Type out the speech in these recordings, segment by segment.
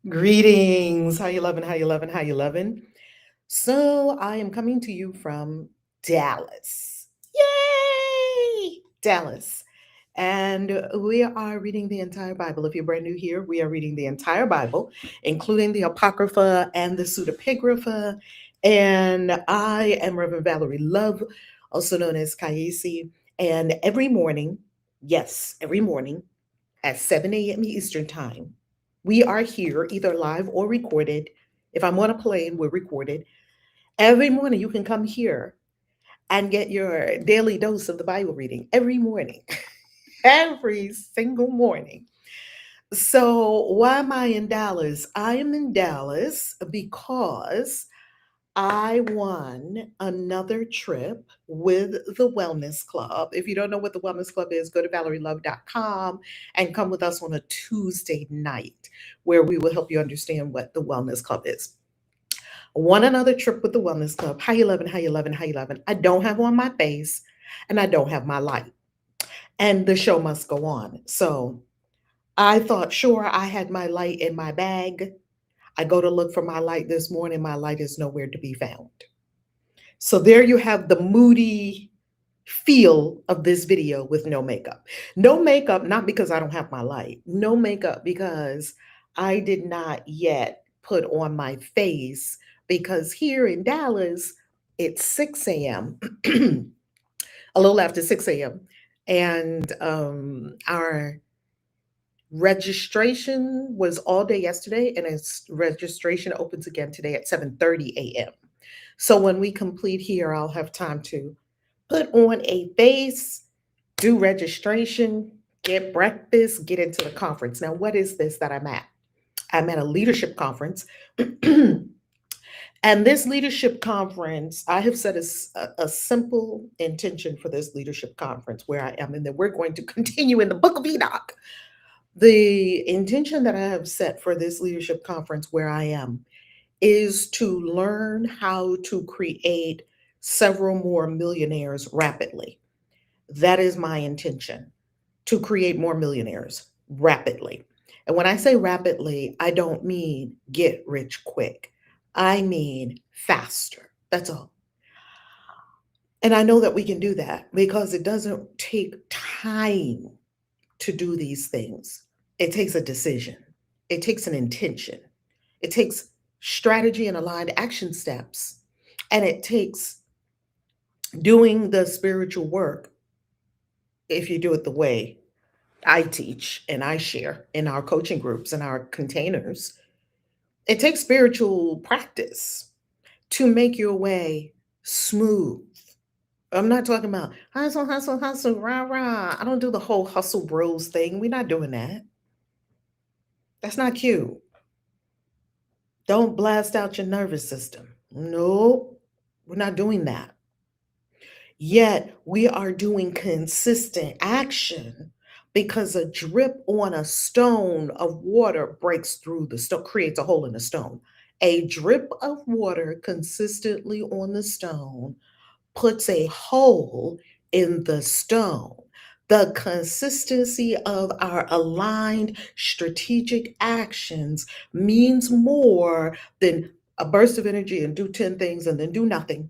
Greetings. How you loving? How you loving? How you loving? So I am coming to you from Dallas. Yay! Dallas. And we are reading the entire Bible. If you're brand new here, we are reading the entire Bible, including the Apocrypha and the Pseudipigrapha. And I am Reverend Valerie Love, also known as Kaisi. And every morning, yes, every morning, at 7 a.m. Eastern Time. We are here either live or recorded. If I'm on a plane, we're recorded. Every morning, you can come here and get your daily dose of the Bible reading every morning, every single morning. So, why am I in Dallas? I am in Dallas because I won another trip with the Wellness Club. If you don't know what the Wellness Club is, go to valerielove.com and come with us on a Tuesday night where we will help you understand what the Wellness Club is. I won another trip with the Wellness Club. How you loving? How you loving? How you loving? I don't have on my face and I don't have my light. And the show must go on. So I thought, sure, I had my light in my bag. I go to look for my light this morning. My light is nowhere to be found. So there you have the moody feel of this video with no makeup. No makeup, not because I don't have my light. No makeup because I did not yet put on my face because here in Dallas, it's 6 a.m., a little after 6 a.m. And our registration was all day yesterday, and its registration opens again today at 7:30 a.m. So when we complete here, I'll have time to put on a face, do registration, get breakfast, get into the conference. Now, what is this that I'm at? I'm at a leadership conference. And this leadership conference, I have set a simple intention for this leadership conference where I am, and then we're going to continue in the Book of Enoch. The intention that I have set for this leadership conference where I am is to learn how to create several more millionaires rapidly. That is my intention, to create more millionaires rapidly. And when I say rapidly, I don't mean get rich quick. I mean faster. That's all. And I know that we can do that because it doesn't take time to do these things. It takes a decision, it takes an intention, it takes strategy and aligned action steps, and it takes doing the spiritual work if you do it the way I teach and I share in our coaching groups and our containers. It takes spiritual practice to make your way smooth. I'm not talking about hustle, hustle, hustle, rah, rah. I don't do the whole hustle bros thing. We're not doing that. That's not cute. Don't blast out your nervous system. No, we're not doing that. Yet we are doing consistent action because a drip on a stone of water breaks through the stone, creates a hole in the stone. A drip of water consistently on the stone puts a hole in the stone. The consistency of our aligned strategic actions means more than a burst of energy and do 10 things and then do nothing,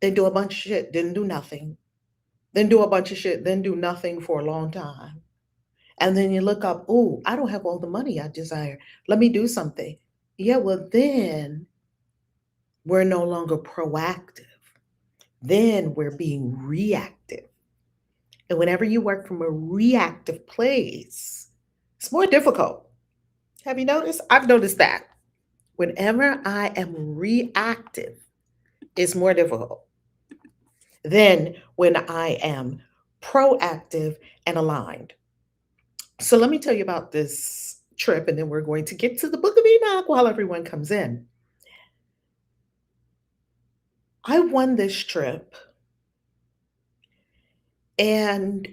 then do a bunch of shit, then do nothing, then do a bunch of shit, then do nothing for a long time. And then you look up, oh, I don't have all the money I desire. Let me do something. Yeah, well, then we're no longer proactive. Then we're being reactive. And whenever you work from a reactive place, it's more difficult. Have you noticed? I've noticed that. Whenever I am reactive, it's more difficult than when I am proactive and aligned. So let me tell you about this trip, and then we're going to get to the Book of Enoch while everyone comes in. I won this trip, and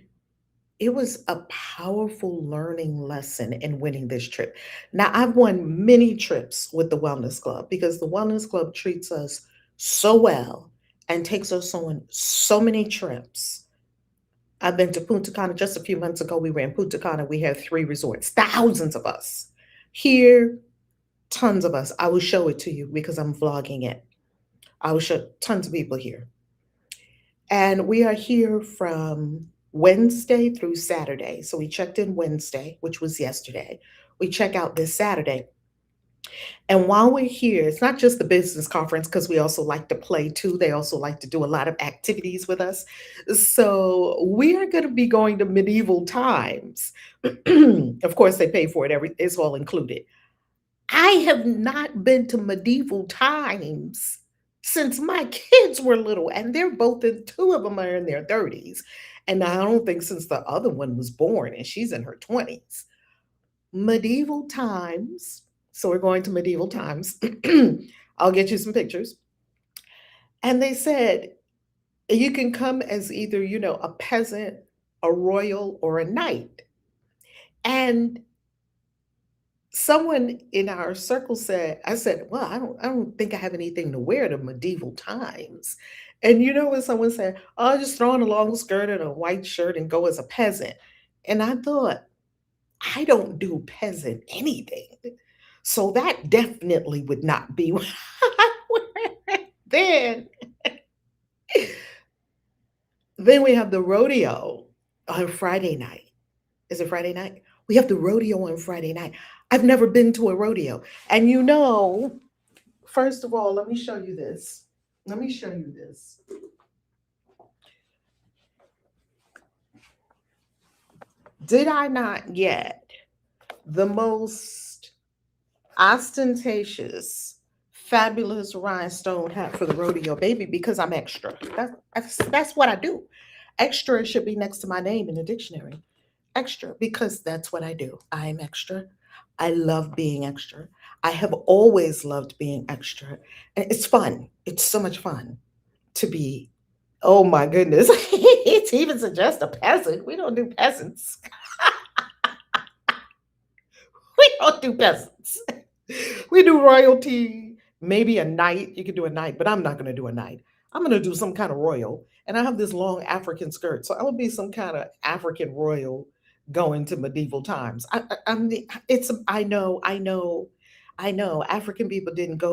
it was a powerful learning lesson in winning this trip. Now, I've won many trips with the Wellness Club because the Wellness Club treats us so well and takes us on so many trips. I've been to Punta Cana just a few months ago. We were in Punta Cana. We had 3 resorts, thousands of us. Here, Tons of us. I will show it to you because I'm vlogging it. I will show tons of people here. And we are here from Wednesday through Saturday. So we checked in Wednesday, which was yesterday. We check out this Saturday. And while we're here, it's not just the business conference because we also like to play too. They also like to do a lot of activities with us. So we are going to be going to medieval times. Of course, they pay for it, it's all included. I have not been to medieval times since my kids were little, and they're both in, two of them are in their 30s. And I don't think since the other one was born, and she's in her 20s. Medieval times. So we're going to medieval times. I'll get you some pictures. And they said, you can come as either, a peasant, a royal, or a knight. And someone in our circle said, I said, well, I don't think I have anything to wear to medieval times. And you know what someone said? Oh, I'll just throw on a long skirt and a white shirt and go as a peasant. And I thought, I don't do peasant anything. So that definitely would not be what I wear then. Then we have the rodeo on Friday night. Is it Friday night? We have the rodeo on Friday night. I've never been to a rodeo. And first of all, let me show you this. Let me show you this. Did I not get the most ostentatious, fabulous rhinestone hat for the rodeo, baby? Because I'm extra. That's what I do. Extra should be next to my name in the dictionary. Extra, because that's what I do. I'm extra. I love being extra. I have always loved being extra. And it's fun. It's so much fun to be, oh my goodness. It's even suggest a peasant. We don't do peasants. We don't do peasants. We do royalty, maybe a knight. You could do a knight, but I'm not going to do a knight. I'm going to do some kind of royal. And I have this long African skirt. So I would be some kind of African royal going to medieval times. I know. African people didn't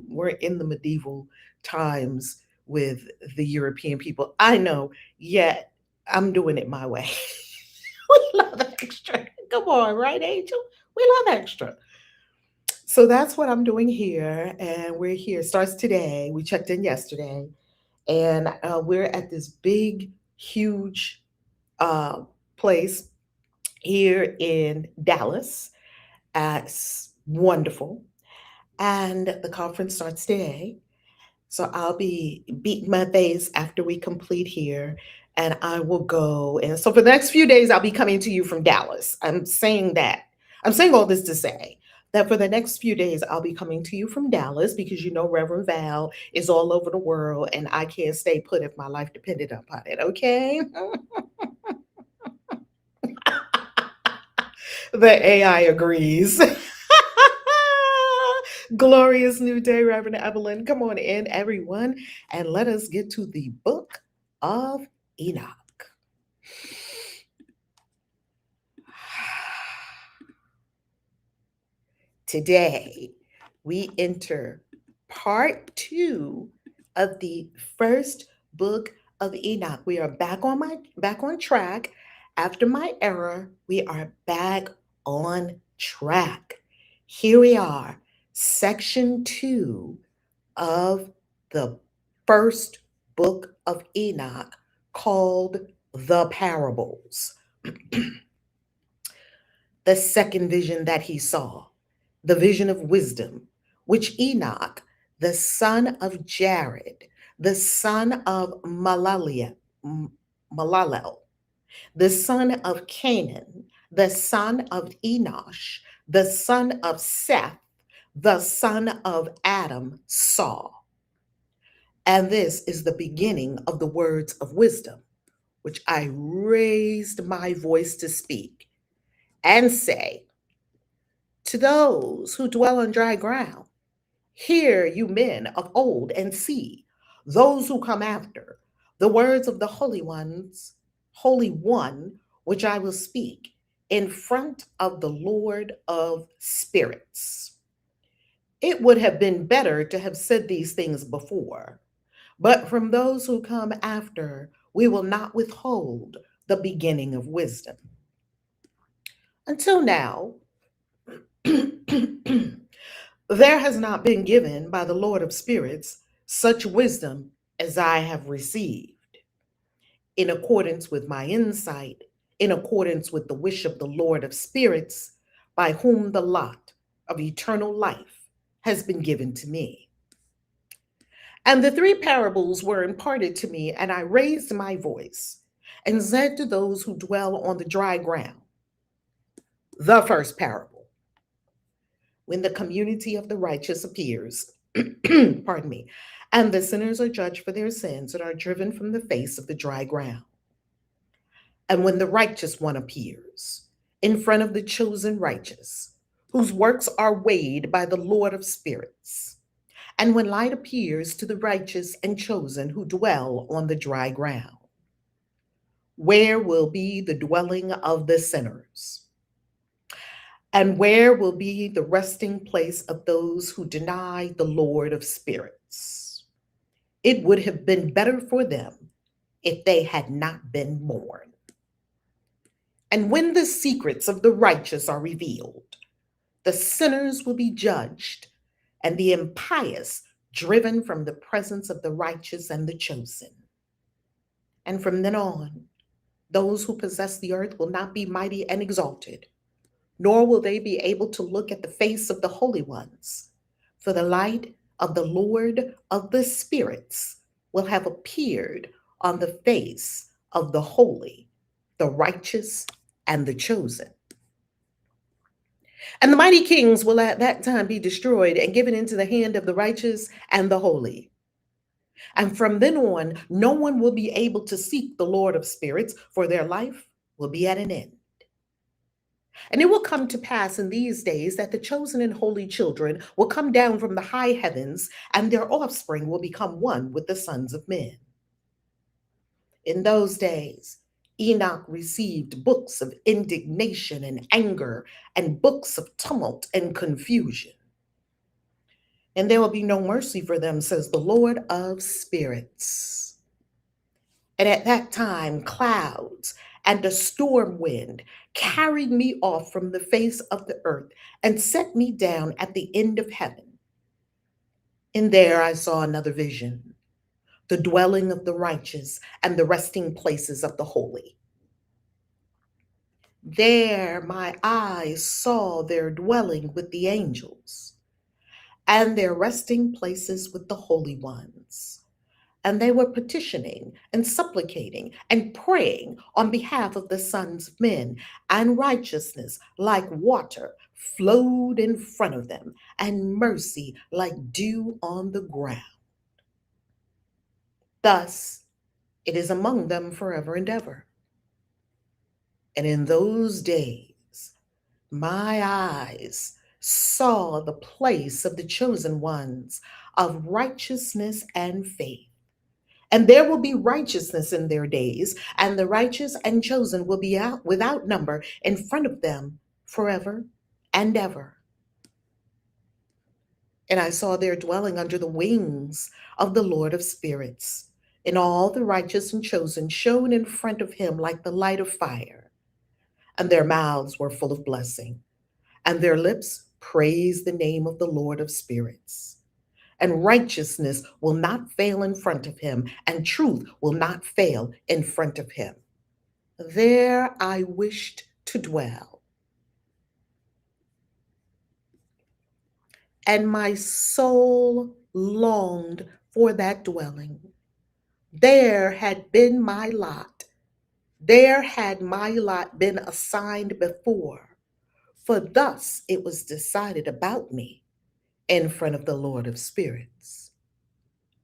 we're in the medieval times with the European people. I know, yet I'm doing it my way. We love extra. Come on, right, Angel? We love extra. So that's what I'm doing here. And we're here. It starts today. We checked in yesterday. And we're at this big, huge place here in Dallas. It's wonderful. And the conference starts today. So I'll be beating my face after we complete here. And I will go. And so for the next few days, I'll be coming to you from Dallas. I'm saying that. I'm saying all this to say that for the next few days, I'll be coming to you from Dallas because Reverend Val is all over the world and I can't stay put if my life depended upon it. Okay. The AI agrees. Glorious new day, Reverend Evelyn. Come on in, everyone, and let us get to the Book of Enoch. Today, we enter part 2 of the first Book of Enoch. We are back on track. After my error, we are back on track. Here we are, section 2 of the first Book of Enoch, called The Parables. The second vision that he saw, the vision of wisdom, which Enoch, the son of Jared, the son of Malalel, the son of Canaan, the son of Enosh, the son of Seth, the son of Adam, saw. And this is the beginning of the words of wisdom, which I raised my voice to speak and say, to those who dwell on dry ground, hear you men of old and see, those who come after, the words of the Holy One, which I will speak in front of the Lord of spirits. It would have been better to have said these things before, but from those who come after, we will not withhold the beginning of wisdom. Until now, there has not been given by the Lord of Spirits such wisdom as I have received, in accordance with my insight, in accordance with the wish of the Lord of Spirits, by whom the lot of eternal life has been given to me. And the three parables were imparted to me, and I raised my voice and said to those who dwell on the dry ground, the first parable. When the community of the righteous appears, pardon me, and the sinners are judged for their sins and are driven from the face of the dry ground. And when the righteous one appears in front of the chosen righteous, whose works are weighed by the Lord of Spirits, and when light appears to the righteous and chosen who dwell on the dry ground, where will be the dwelling of the sinners? And where will be the resting place of those who deny the Lord of Spirits? It would have been better for them if they had not been born. And when the secrets of the righteous are revealed, the sinners will be judged, and the impious driven from the presence of the righteous and the chosen. And from then on, those who possess the earth will not be mighty and exalted, nor will they be able to look at the face of the holy ones, for the light of the Lord of the Spirits will have appeared on the face of the holy, the righteous, and the chosen. And the mighty kings will at that time be destroyed and given into the hand of the righteous and the holy. And from then on, no one will be able to seek the Lord of Spirits, for their life will be at an end. And it will come to pass in these days that the chosen and holy children will come down from the high heavens, and their offspring will become one with the sons of men. In those days, Enoch received books of indignation and anger, and books of tumult and confusion. And there will be no mercy for them, says the Lord of Spirits. And at that time, clouds and a storm wind carried me off from the face of the earth and set me down at the end of heaven. And there I saw another vision, the dwelling of the righteous and the resting places of the holy. There my eyes saw their dwelling with the angels, and their resting places with the holy ones. And they were petitioning and supplicating and praying on behalf of the sons of men, and righteousness like water flowed in front of them, and mercy like dew on the ground. Thus it is among them forever and ever. And in those days, my eyes saw the place of the chosen ones of righteousness and faith. And there will be righteousness in their days, and the righteous and chosen will be out without number in front of them forever and ever. And I saw their dwelling under the wings of the Lord of Spirits, and all the righteous and chosen shone in front of him like the light of fire, and their mouths were full of blessing, and their lips praised the name of the Lord of Spirits. And righteousness will not fail in front of him, and truth will not fail in front of him. There I wished to dwell, and my soul longed for that dwelling. There had been my lot. There had my lot been assigned before, for thus it was decided about me in front of the Lord of Spirits.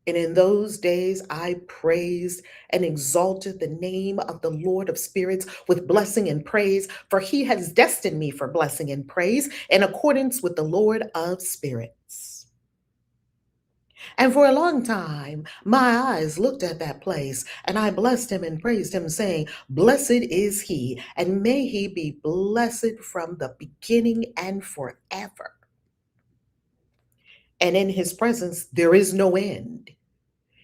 And in those days I praised and exalted the name of the Lord of Spirits with blessing and praise, for he has destined me for blessing and praise in accordance with the Lord of Spirits. And for a long time, my eyes looked at that place, and I blessed him and praised him, saying, Blessed is he, and may he be blessed from the beginning and forever. and in his presence there is no end.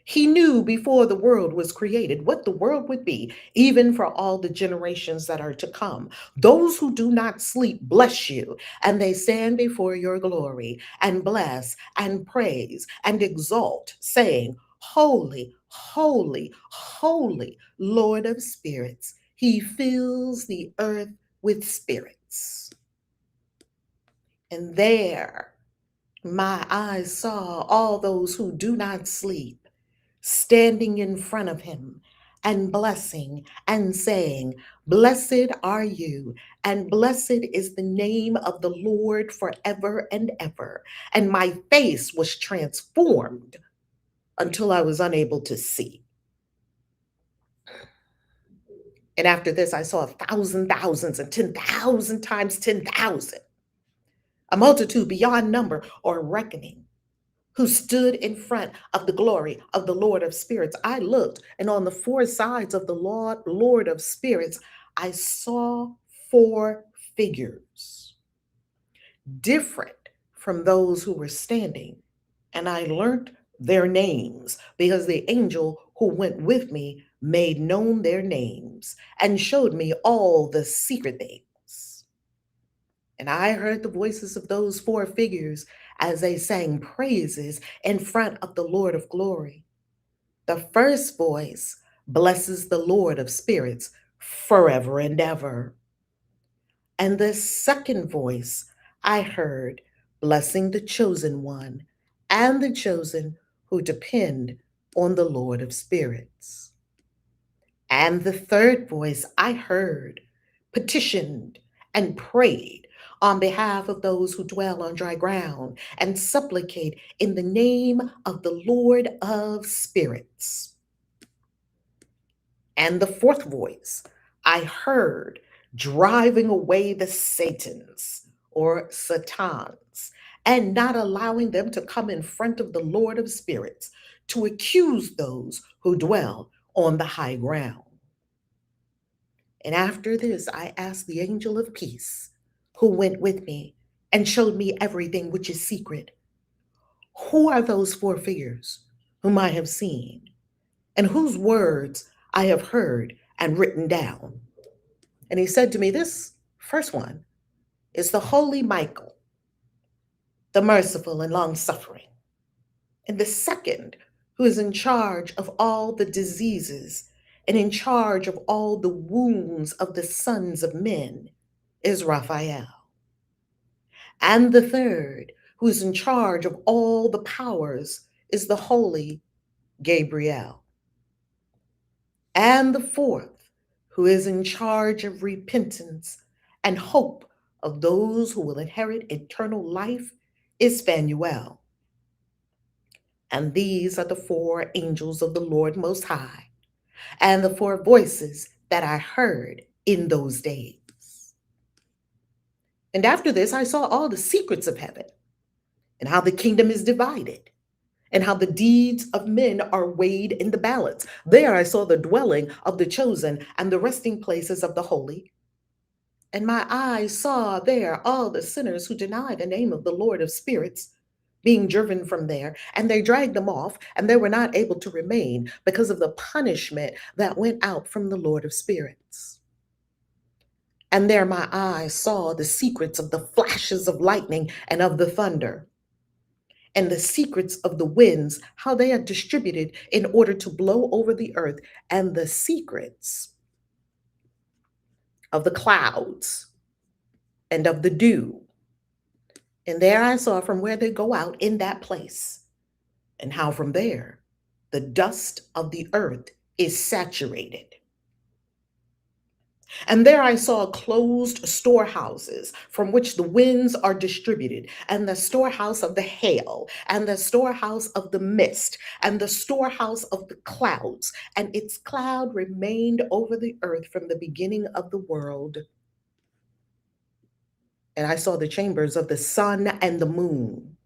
He knew before the world was created what the world would be, even for all the generations that are to come. Those who do not sleep bless you, and they stand before your glory and bless and praise and exalt, saying, Holy, holy, holy, Lord of spirits. He fills the earth with spirits. And there my eyes saw all those who do not sleep standing in front of him and blessing and saying, Blessed are you, and blessed is the name of the Lord forever and ever. And my face was transformed until I was unable to see. And after this, I saw 1,000 thousands and 10,000 times 10,000, a multitude beyond number or reckoning, who stood in front of the glory of the Lord of spirits. I looked, and on the four sides of the Lord of spirits, I saw four figures, different from those who were standing. And I learned their names because the angel who went with me made known their names and showed me all the secret things. And I heard the voices of those four figures as they sang praises in front of the Lord of glory. The first voice blesses the Lord of spirits forever and ever. And the second voice I heard blessing the chosen one and the chosen who depend on the Lord of spirits. And the third voice I heard petitioned and prayed on behalf of those who dwell on dry ground and supplicate in the name of the Lord of spirits. And the fourth voice I heard driving away the Satans or Satans and not allowing them to come in front of the Lord of spirits to accuse those who dwell on the high ground. And after this, I asked the angel of peace who went with me and showed me everything which is secret. Who are those four figures whom I have seen and whose words I have heard and written down? And he said to me, This first one is the holy Michael, the merciful and long suffering. And the second, who is in charge of all the diseases and in charge of all the wounds of the sons of men, is Raphael. And the third, who is in charge of all the powers, is the holy Gabriel. And the fourth, who is in charge of repentance and hope of those who will inherit eternal life, is Phanuel. And these are the four angels of the Lord Most High, and the four voices that I heard in those days. And after this, I saw all the secrets of heaven, and how the kingdom is divided, and how the deeds of men are weighed in the balance. There I saw the dwelling of the chosen and the resting places of the holy. And my eyes saw there all the sinners who deny the name of the Lord of spirits being driven from there, and they dragged them off, and they were not able to remain because of the punishment that went out from the Lord of spirits. And there my eyes saw the secrets of the flashes of lightning and of the thunder, and the secrets of the winds, how they are distributed in order to blow over the earth, and the secrets of the clouds and of the dew. And there I saw from where they go out in that place, and how from there the dust of the earth is saturated. And there I saw closed storehouses from which the winds are distributed, and the storehouse of the hail, and the storehouse of the mist, and the storehouse of the clouds. And its cloud remained over the earth from the beginning of the world. And I saw the chambers of the sun and the moon,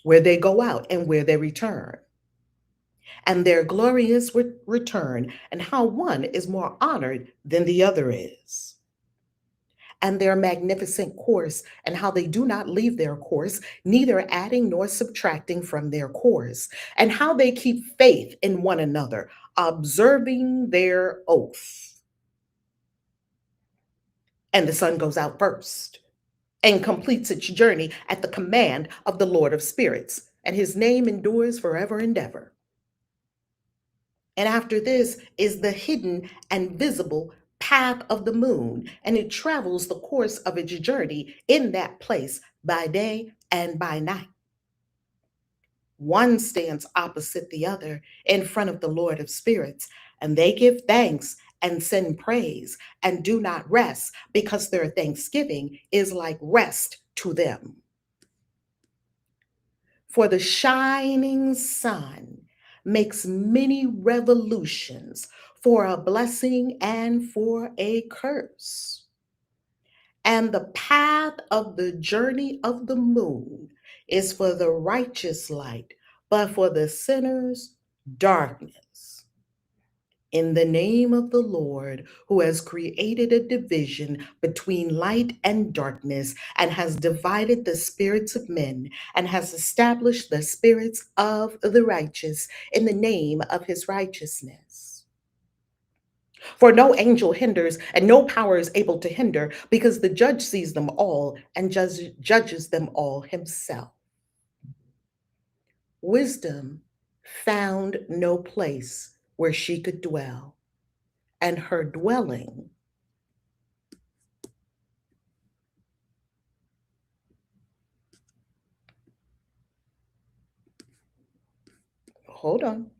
where they go out and where they return, and their glorious return, and how one is more honored than the other is. and their magnificent course, and how they do not leave their course, neither adding nor subtracting from their course, and how they keep faith in one another, observing their oath. And the sun goes out first and completes its journey at the command of the Lord of Spirits, and his name endures forever and ever. And after this is the hidden and visible path of the moon, and it travels the course of its journey in that place by day and by night. One stands opposite the other in front of the Lord of Spirits, and they give thanks and send praise and do not rest, because their thanksgiving is like rest to them. For the shining sun makes many revolutions for a blessing and for a curse. And the path of the journey of the moon is for the righteous light, but for the sinners, darkness. In the name of the Lord, who has created a division between light and darkness, and has divided the spirits of men, and has established the spirits of the righteous in the name of his righteousness. For no angel hinders, and no power is able to hinder, because the judge sees them all and judges them all himself. Wisdom found no place where she could dwell, and her dwelling hold on.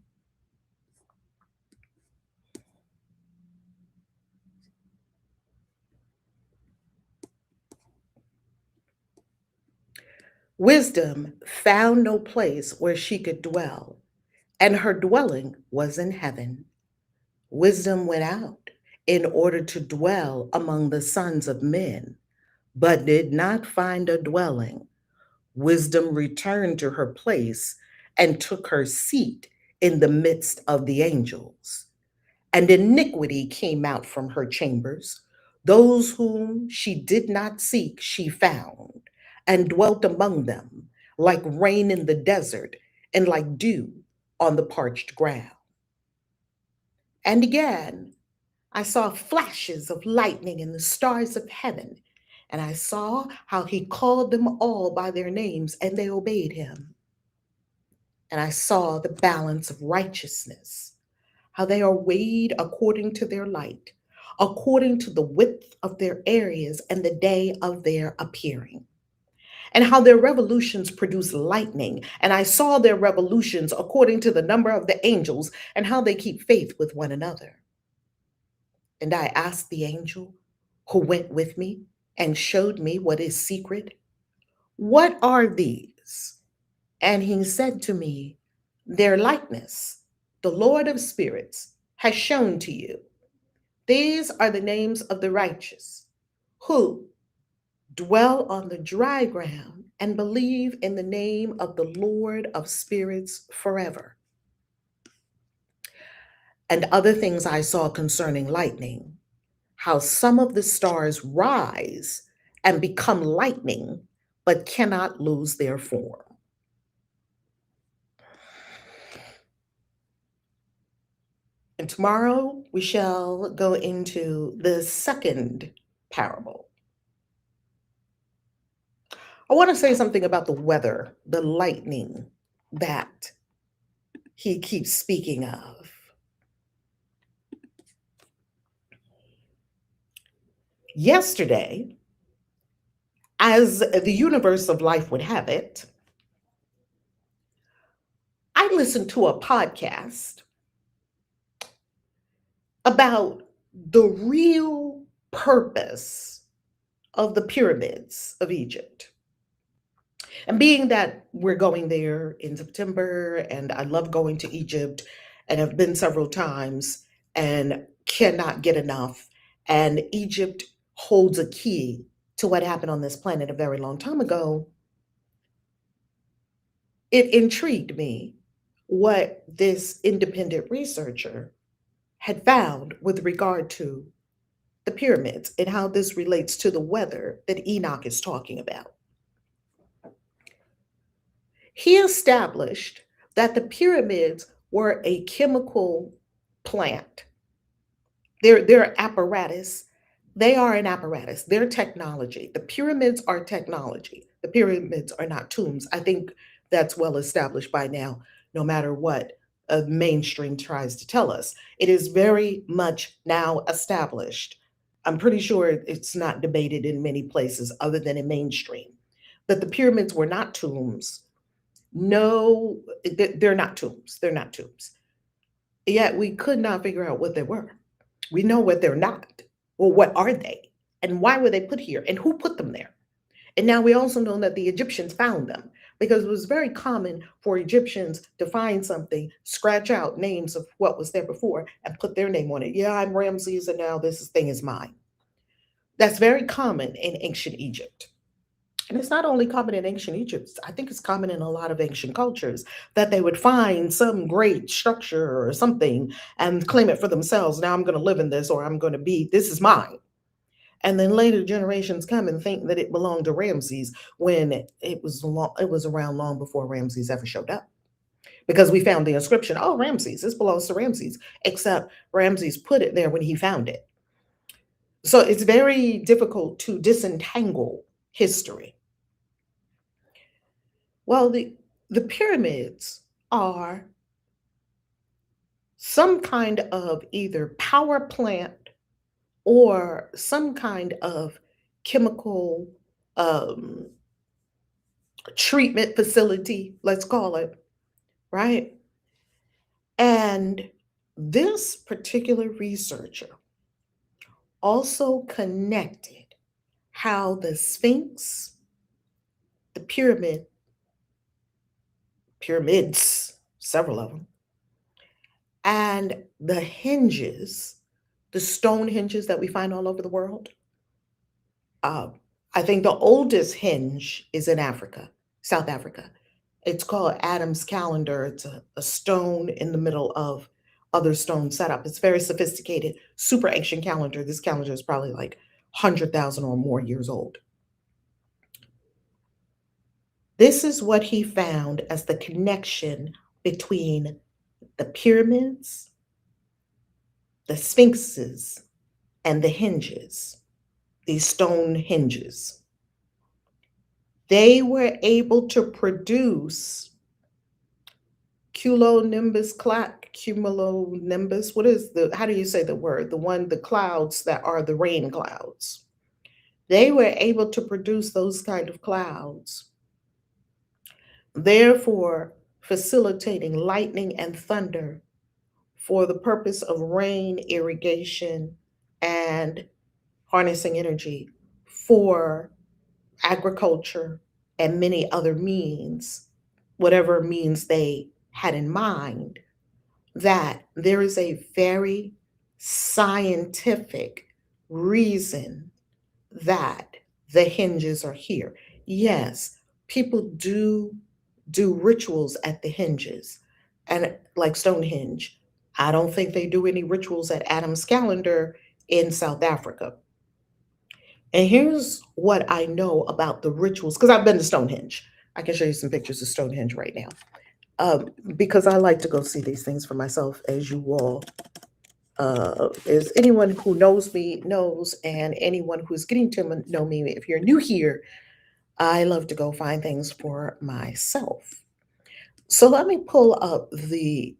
Wisdom found no place where she could dwell, and her dwelling was in heaven. Wisdom went out in order to dwell among the sons of men, but did not find a dwelling. Wisdom returned to her place and took her seat in the midst of the angels. And iniquity came out from her chambers. Those whom she did not seek, she found, and dwelt among them, like rain in the desert, and like dew on the parched ground. And again, I saw flashes of lightning and the stars of heaven, and I saw how he called them all by their names, and they obeyed him. And I saw the balance of righteousness, how they are weighed according to their light, according to the width of their areas and the day of their appearing, and how their revolutions produce lightning. And I saw their revolutions according to the number of the angels, and how they keep faith with one another. And I asked the angel who went with me and showed me what is secret, "What are these?" And he said to me, "Their likeness, the Lord of Spirits has shown to you. These are the names of the righteous who dwell on the dry ground and believe in the name of the Lord of Spirits forever." And other things I saw concerning lightning, how some of the stars rise and become lightning, but cannot lose their form. And tomorrow we shall go into the second parable. I want to say something about the weather, the lightning that he keeps speaking of. Yesterday, as the universe of life would have it, I listened to a podcast about the real purpose of the pyramids of Egypt. And being that we're going there in September, and I love going to Egypt and have been several times and cannot get enough, and Egypt holds a key to what happened on this planet a very long time ago, it intrigued me what this independent researcher had found with regard to the pyramids and how this relates to the weather that Enoch is talking about. He established that the pyramids were a chemical plant. They're apparatus. They are an apparatus. They're technology. The pyramids are technology. The pyramids are not tombs. I think that's well established by now, no matter what mainstream tries to tell us. It is very much now established. I'm pretty sure it's not debated in many places other than in mainstream that the pyramids were not tombs. No, they're not tombs. They're not tombs. Yet we could not figure out what they were. We know what they're not. Well, what are they? And why were they put here? And who put them there? And now we also know that the Egyptians found them because it was very common for Egyptians to find something, scratch out names of what was there before, and put their name on it. Yeah, I'm Ramses, and now this thing is mine. That's very common in ancient Egypt. And it's not only common in ancient Egypt, I think it's common in a lot of ancient cultures that they would find some great structure or something and claim it for themselves. Now I'm going to live in this, or I'm going to be, this is mine. And then later generations come and think that it belonged to Ramses when it was around long before Ramses ever showed up. Because we found the inscription, oh, Ramses, this belongs to Ramses, except Ramses put it there when he found it. So it's very difficult to disentangle history. Well, the pyramids are some kind of either power plant or some kind of chemical um, treatment facility, let's call it, right? And this particular researcher also connected how the Sphinx, the pyramids, several of them, and the hinges, the stone hinges that we find all over the world. Uh, I think the oldest hinge is in Africa, South Africa. It's called Adam's calendar. It's a stone in the middle of other stone setup. It's very sophisticated, super ancient calendar. This calendar is probably like 100,000 or more years old. This is what he found as the connection between the pyramids, the sphinxes, and the hinges, these stone hinges. They were able to produce cumulonimbus. What is how do you say the word? The clouds that are the rain clouds. They were able to produce those kind of clouds, therefore facilitating lightning and thunder for the purpose of rain, irrigation, and harnessing energy for agriculture and many other means, whatever means they had in mind, that there is a very scientific reason that the hinges are here. Yes, people do rituals at the hinges, and like Stonehenge. I don't think they do any rituals at Adam's calendar in South Africa. And here's what I know about the rituals, because I've been to Stonehenge. I can show you some pictures of Stonehenge right now. Because I like to go see these things for myself, as you all, as anyone who knows me knows, and anyone who's getting to know me, if you're new here, I love to go find things for myself. So let me pull up the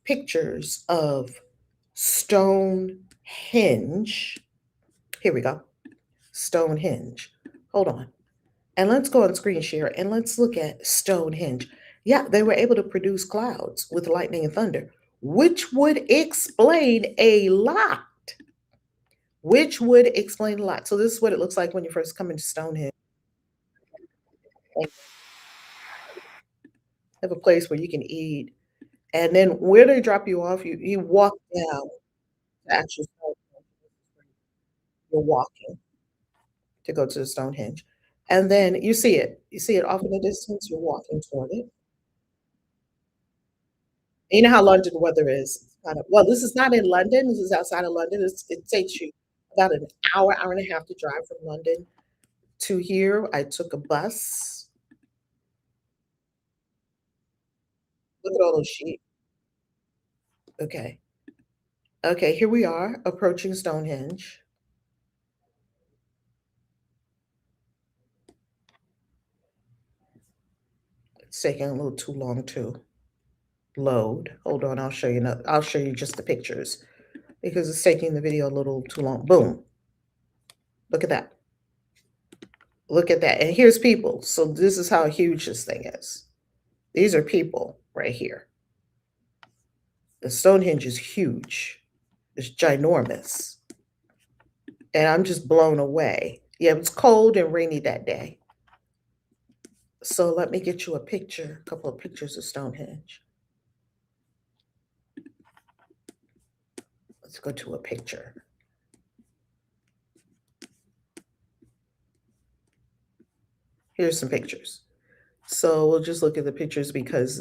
pictures of Stonehenge. Here we go. Stonehenge. Hold on. And let's go on screen share and let's look at Stonehenge. Yeah, they were able to produce clouds with lightning and thunder, which would explain a lot. Which would explain a lot. So this is what it looks like when you first come into Stonehenge. They have a place where you can eat. And then where they drop you off, you walk down to actual Stonehenge. You're walking to go to the Stonehenge. And then you see it. You see it off in the distance, you're walking toward it. You know how London weather is. It's kind of, well, this is not in London. This is outside of London. It takes you About an hour, hour and a half to drive from London to here. I took a bus. Look at all those sheep. Okay. Okay, here we are approaching Stonehenge. It's taking a little too long to load. Hold on, I'll show you. I'll show you just the pictures because it's taking the video a little too long. Boom. Look at that. Look at that. And here's people. So this is how huge this thing is. These are people right here. The Stonehenge is huge. It's ginormous. And I'm just blown away. Yeah, it was cold and rainy that day. So let me get you a couple of pictures of Stonehenge. Let's go to a picture. Here's some pictures. So we'll just look at the pictures because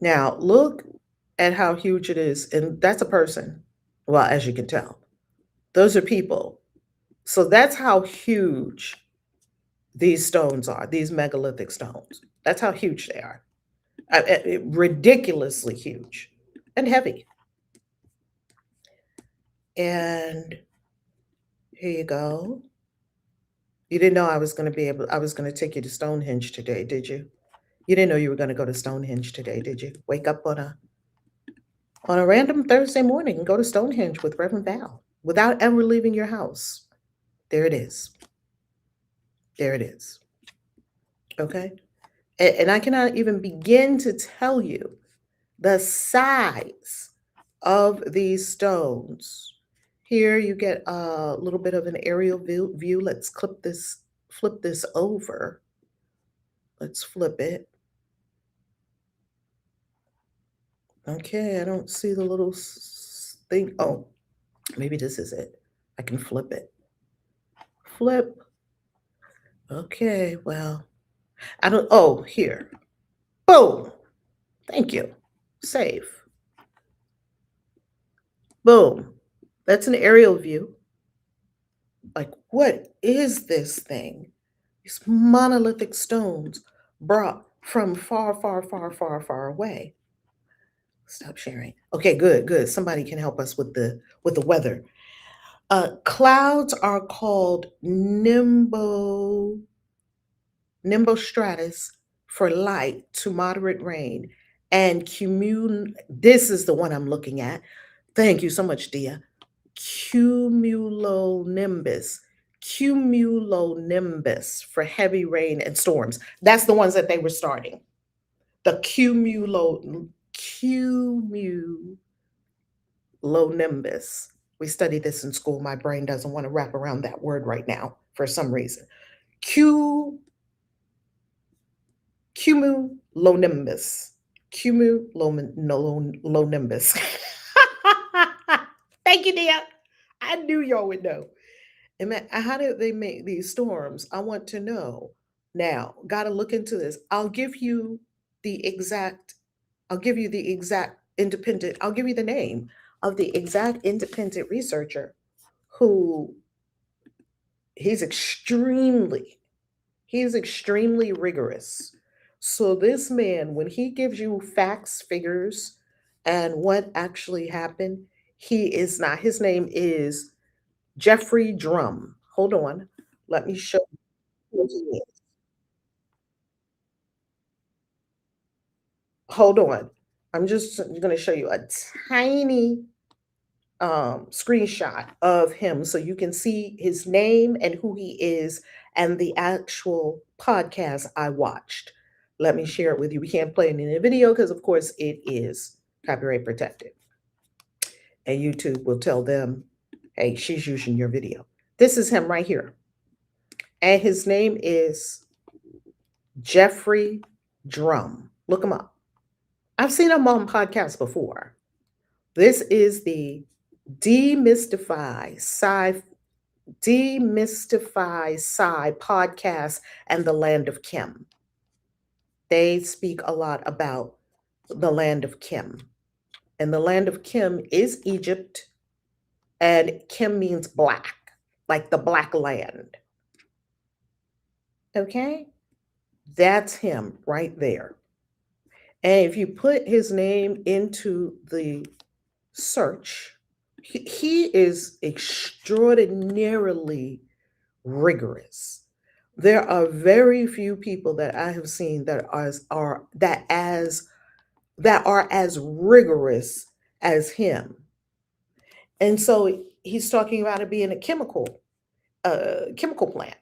now look at how huge it is. And that's a person. Well, as you can tell, those are people. So that's how huge these stones are, these megalithic stones. That's how huge they are. Ridiculously huge and heavy. And here you go. You didn't know I was going to take you to Stonehenge today, did you? You didn't know you were going to go to Stonehenge today, did you? Wake up on a random Thursday morning and go to Stonehenge with Reverend Val without ever leaving your house. There it is. There it is. Okay. And I cannot even begin to tell you the size of these stones. Here you get a little bit of an aerial view. Let's flip this over. Let's flip it. Okay, I don't see the little thing. Oh, maybe this is it. I can flip it. Flip. Okay, well, I don't, oh, here. Boom. Thank you. Save. Boom. That's an aerial view. Like, what is this thing? These monolithic stones brought from far, far, far, far, far away. Stop sharing. Okay, good, good. Somebody can help us with the weather. Clouds are called nimbostratus for light to moderate rain, and this is the one I'm looking at. Thank you so much, Dia. Cumulonimbus. Cumulonimbus for heavy rain and storms. That's the ones that they were starting. The cumulonimbus. We studied this in school. My brain doesn't want to wrap around that word right now for some reason. Cumulonimbus. Cumulonimbus. Thank you, Dia. I knew y'all would know. And how did they make these storms? I want to know. Now, got to look into this. I'll give you the exact independent, I'll give you the name of the exact independent researcher who he's extremely rigorous. So this man, when he gives you facts, figures, and what actually happened, his name is Jeffrey Drum. Hold on. Let me show you who he is. Hold on. I'm just going to show you a tiny screenshot of him so you can see his name and who he is and the actual podcast I watched. Let me share it with you. We can't play it in a video because, of course, it is copyright protected. And YouTube will tell them, hey, she's using your video. This is him right here. And his name is Jeffrey Drum. Look him up. I've seen him on podcasts before. This is the Demystify Sci podcast and the land of Kim. They speak a lot about the land of Kim. And the land of Kim is Egypt, and Kim means black, like the black land. Okay? That's him right there. And if you put his name into the search, he is extraordinarily rigorous. There are very few people that I have seen that are as rigorous as him. And so he's talking about it being a chemical plant,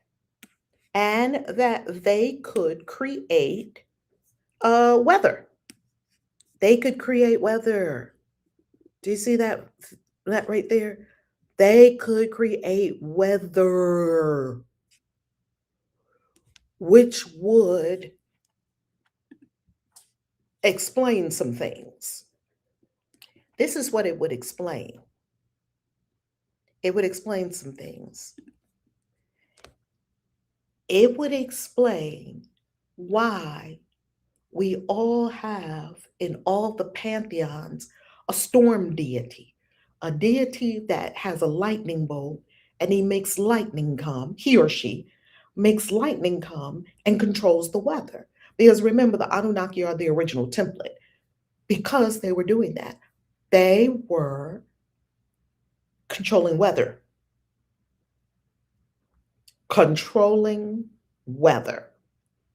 and that they could create weather. They could create weather. Do you see that right there? They could create weather, which would explain some things. This is what it would explain. It would explain some things. It would explain why we all have in all the pantheons a storm deity, a deity that has a lightning bolt, and he makes lightning come, he or she makes lightning come and controls the weather. Because remember, the Anunnaki are the original template. Because they were doing that, they were controlling weather. Controlling weather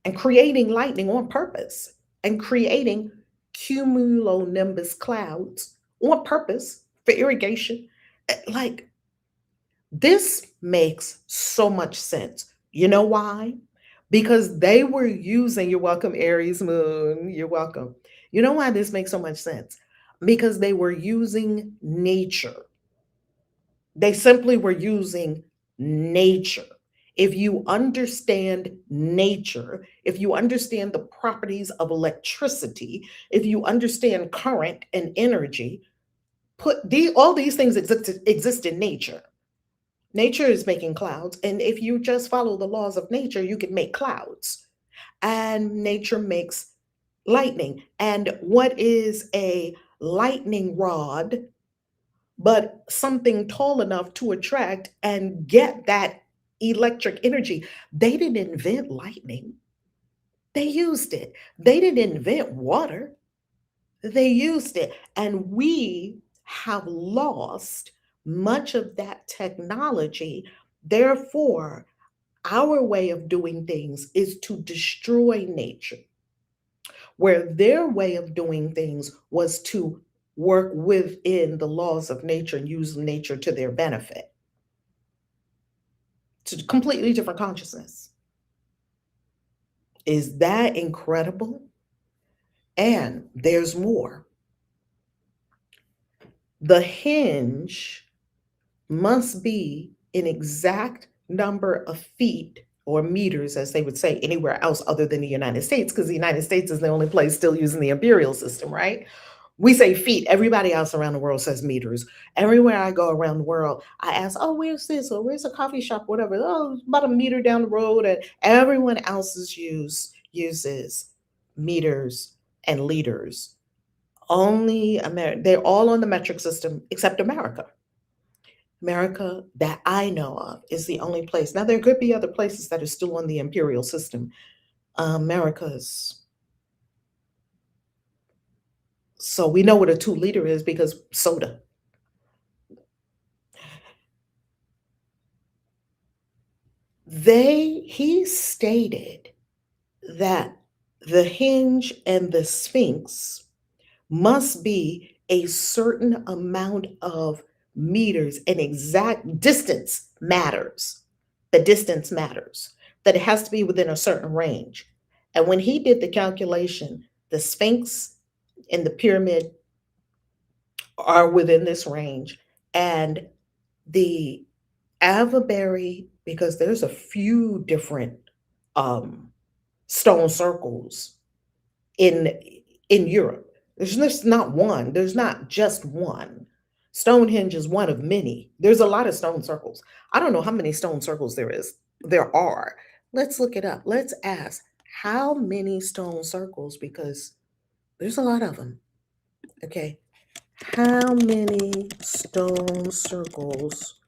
and creating lightning on purpose and creating cumulonimbus clouds on purpose for irrigation. Like, this makes so much sense. You know why? Because they were using, you're welcome, Aries moon, you're welcome. You know why this makes so much sense? Because they were using nature. They simply were using nature. If you understand nature, if you understand the properties of electricity, if you understand current and energy, all these things exist in nature. Nature is making clouds, and if you just follow the laws of nature, you can make clouds. And nature makes lightning. And what is a lightning rod but something tall enough to attract and get that electric energy? They didn't invent lightning, they used it. They didn't invent water, they used it. And we have lost much of that technology. Therefore, our way of doing things is to destroy nature, where their way of doing things was to work within the laws of nature and use nature to their benefit. It's a completely different consciousness. Is that incredible? And there's more. The hinge must be an exact number of feet or meters, as they would say anywhere else other than the United States, because the United States is the only place still using the imperial system, right? We say feet. Everybody else around the world says meters. Everywhere I go around the world, I ask, oh, where's this? Or where's a coffee shop? Whatever. Oh, it's about a meter down the road. And everyone else's uses meters and liters. Only America, they're all on the metric system except America. America that I know of is the only place. Now, there could be other places that are still on the imperial system. America's. So we know what a 2 liter is because soda. He stated that the hinge and the sphinx must be a certain amount of meters, an exact distance matters. The distance matters, that it has to be within a certain range. And when he did the calculation, the sphinx and the pyramid are within this range. And the Avebury, because there's a few different um, stone circles in Europe. There's just not one. There's not just one. Stonehenge is one of many. There's a lot of stone circles. I don't know how many stone circles there are. Let's look it up. Let's ask how many stone circles, because there's a lot of them. Okay. How many stone circles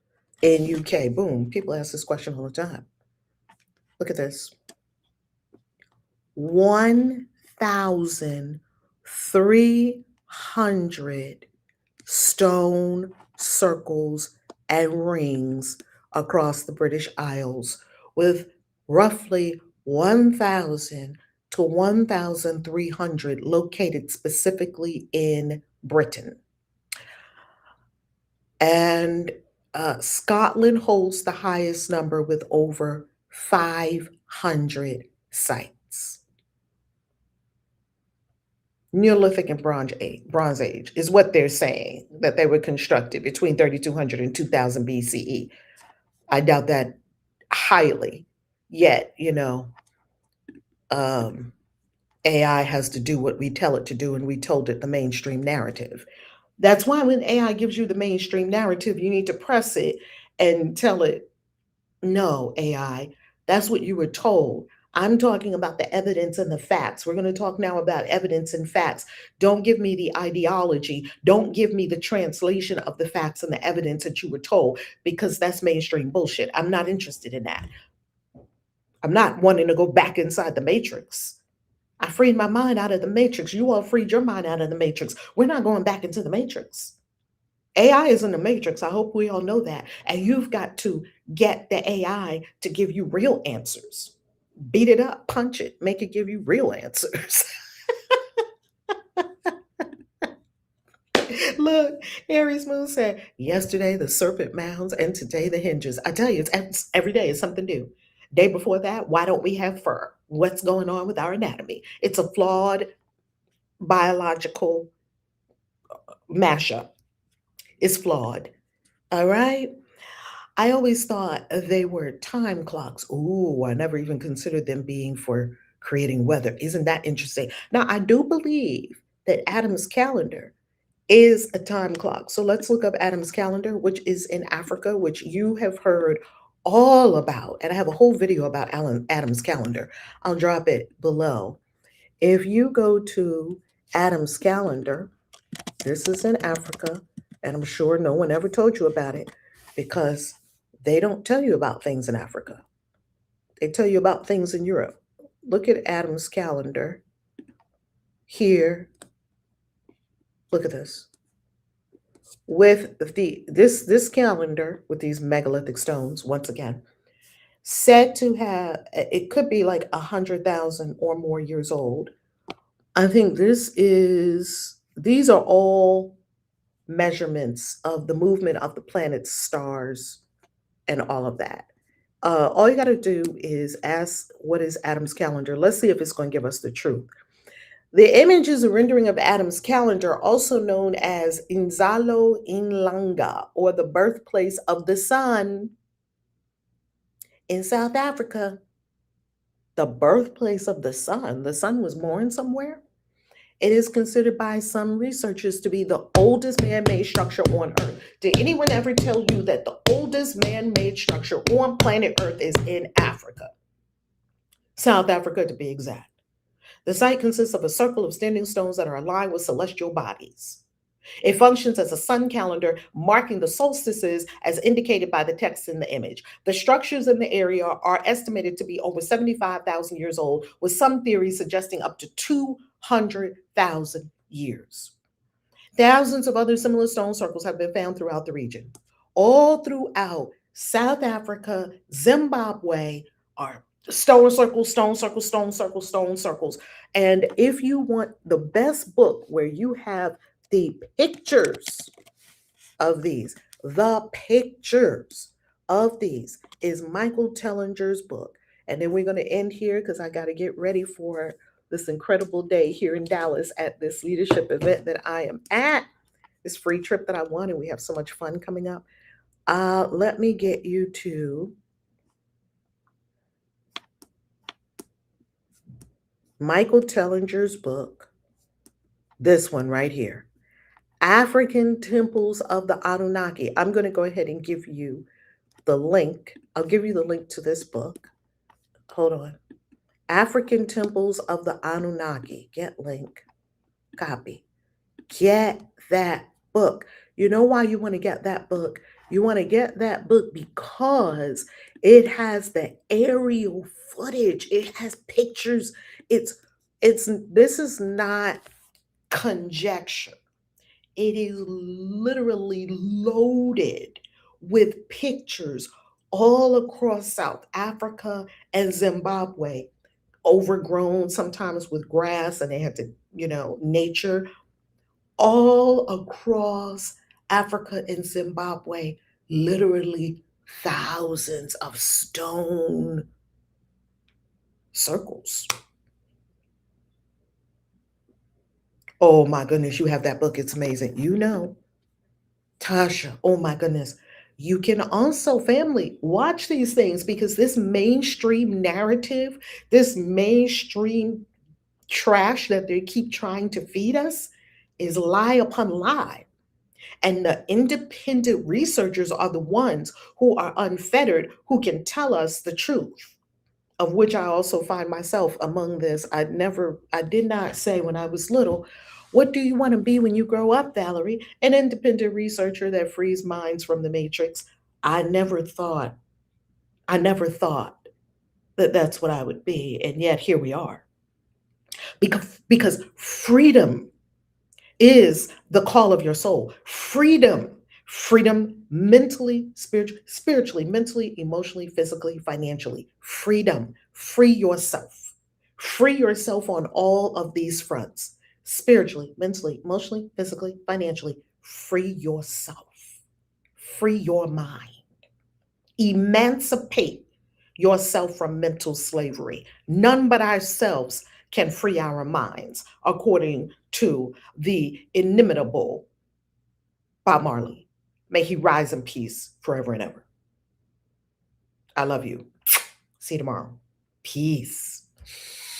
in UK? Boom. People ask this question all the time. Look at this. 1,300 stone circles and rings across the British Isles, with roughly 1,000 to 1,300 located specifically in Britain. And Scotland holds the highest number with over 500 sites. Neolithic and Bronze Age is what they're saying, that they were constructed between 3,200 and 2,000 BCE. I doubt that highly. Yet, um, AI has to do what we tell it to do, and we told it the mainstream narrative. That's why when AI gives you the mainstream narrative, you need to press it and tell it, no, AI, that's what you were told. I'm talking about the evidence and the facts. We're going to talk now about evidence and facts. Don't give me the ideology. Don't give me the translation of the facts and the evidence that you were told, because that's mainstream bullshit. I'm not interested in that. I'm not wanting to go back inside the matrix. I freed my mind out of the matrix. You all freed your mind out of the matrix. We're not going back into the matrix. AI is in the matrix. I hope we all know that. And you've got to get the AI to give you real answers. Beat it up, punch it, make it give you real answers. Look, Aries Moon said, yesterday the serpent mounds and today the hinges. I tell you, it's every day is something new. Day before that, why don't we have fur? What's going on with our anatomy? It's a flawed biological mashup. It's flawed. All right. I always thought they were time clocks. Ooh, I never even considered them being for creating weather. Isn't that interesting? Now, I do believe that Adam's calendar is a time clock. So let's look up Adam's calendar, which is in Africa, which you have heard all about. And I have a whole video about Adam's calendar. I'll drop it below. If you go to Adam's calendar, this is in Africa, and I'm sure no one ever told you about it, because they don't tell you about things in Africa. They tell you about things in Europe. Look at Adam's calendar here. Look at this. With this calendar with these megalithic stones, once again, said to have, it could be like 100,000 or more years old. I think these are all measurements of the movement of the planets, stars, and all of that. All you got to do is ask, what is Adam's calendar? Let's see if it's going to give us the truth. The image is a rendering of Adam's calendar, also known as Inzalo Inlanga, or the birthplace of the sun in South Africa. The birthplace of the sun. The sun was born somewhere. It is considered by some researchers to be the oldest man-made structure on Earth. Did anyone ever tell you that the oldest man-made structure on planet Earth is in Africa? South Africa, to be exact. The site consists of a circle of standing stones that are aligned with celestial bodies. It functions as a sun calendar, marking the solstices as indicated by the text in the image. The structures in the area are estimated to be over 75,000 years old, with some theories suggesting up to 200,000 years. Thousands of other similar stone circles have been found throughout the region. All throughout South Africa, Zimbabwe are stone circles, stone circles, stone circles, stone circles. And if you want the best book where you have the pictures of these, is Michael Tellinger's book. And then we're going to end here because I got to get ready for this incredible day here in Dallas at this leadership event that I am at, this free trip that I won, and we have so much fun coming up. Let me get you to Michael Tellinger's book, this one right here, African Temples of the Anunnaki. I'm going to go ahead and give you the link. I'll give you the link to this book. Hold on. African Temples of the Anunnaki. Get link. Copy. Get that book. You know why you want to get that book? You want to get that book because it has the aerial footage. It has pictures. It's this is not conjecture. It is literally loaded with pictures all across South Africa and Zimbabwe, overgrown sometimes with grass, and they had to, nature all across Africa and Zimbabwe, literally thousands of stone circles. Oh my goodness, you have that book. It's amazing. Tasha, oh my goodness. You can also, family, watch these things because this mainstream narrative, this mainstream trash that they keep trying to feed us is lie upon lie. And the independent researchers are the ones who are unfettered, who can tell us the truth, of which I also find myself among this. I did not say when I was little, what do you want to be when you grow up, Valerie? An independent researcher that frees minds from the matrix. I never thought that that's what I would be. And yet here we are. Because freedom is the call of your soul. Freedom mentally, spiritually, mentally, emotionally, physically, financially. Freedom. Free yourself. Free yourself on all of these fronts. Spiritually, mentally, emotionally, physically, financially. Free yourself. Free your mind. Emancipate yourself from mental slavery. None but ourselves can free our minds, according to the inimitable Bob Marley. May he rise in peace forever and ever. I love you. See you tomorrow. Peace.